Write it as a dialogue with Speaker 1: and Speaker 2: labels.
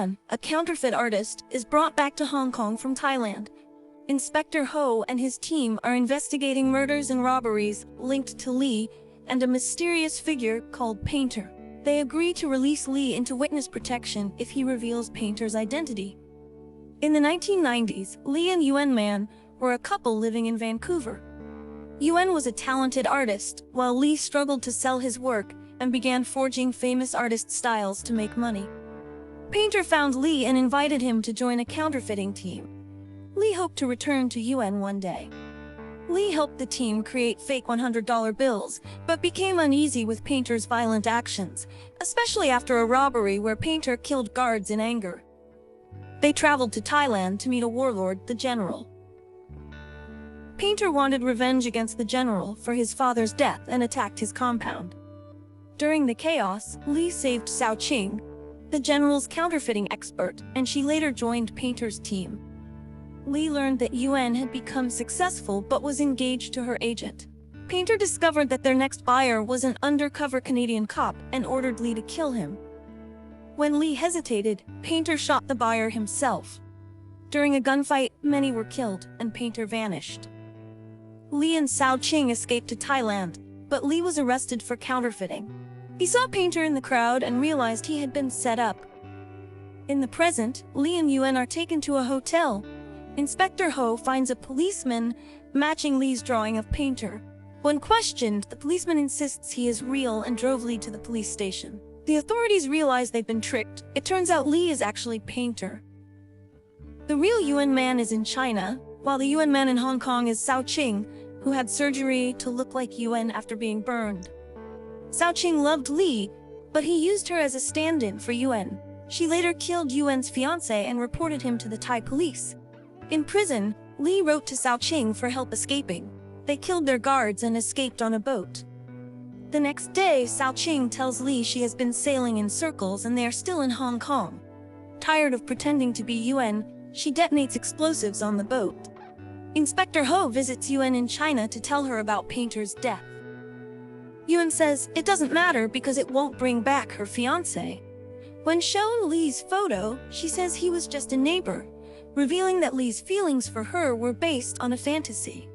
Speaker 1: Man, a counterfeit artist, is brought back to Hong Kong from Thailand. Inspector Ho and his team are investigating murders and robberies linked to Lee and a mysterious figure called Painter. They agree to release Lee into witness protection if he reveals Painter's identity. In the 1990s, Lee and Yuan Man were a couple living in Vancouver. Yuan was a talented artist, while Lee struggled to sell his work and began forging famous artist styles to make money. Painter found Lee and invited him to join a counterfeiting team. Lee hoped to return to Yuan one day. Lee helped the team create fake $100 bills, but became uneasy with Painter's violent actions, especially after a robbery where Painter killed guards in anger. They traveled to Thailand to meet a warlord, the general. Painter wanted revenge against the general for his father's death and attacked his compound. During the chaos, Lee saved Cao Qing, the general's counterfeiting expert, and she later joined Painter's team. Lee learned that Yuan had become successful but was engaged to her agent. Painter discovered that their next buyer was an undercover Canadian cop and ordered Lee to kill him. When Lee hesitated, Painter shot the buyer himself. During a gunfight, many were killed, and Painter vanished. Lee and Cao Qing escaped to Thailand, but Lee was arrested for counterfeiting. He saw Painter in the crowd and realized he had been set up. In the present, Lee and Yuan are taken to a hotel. Inspector Ho finds a policeman matching Lee's drawing of Painter. When questioned, the policeman insists he is real and drove Lee to the police station. The authorities realize they've been tricked. It turns out Lee is actually Painter. The real Yuan Man is in China, while the Yuan Man in Hong Kong is Cao Qing, who had surgery to look like Yuan after being burned. Cao Qing loved Lee, but he used her as a stand-in for Yuan. She later killed Yuan's fiancé and reported him to the Thai police. In prison, Lee wrote to Cao Qing for help escaping. They killed their guards and escaped on a boat. The next day, Cao Qing tells Lee she has been sailing in circles and they are still in Hong Kong. Tired of pretending to be Yuan, she detonates explosives on the boat. Inspector Ho visits Yuan in China to tell her about Painter's death. Yuan says it doesn't matter because it won't bring back her fiancé. When shown Lee's photo, she says he was just a neighbor, revealing that Lee's feelings for her were based on a fantasy.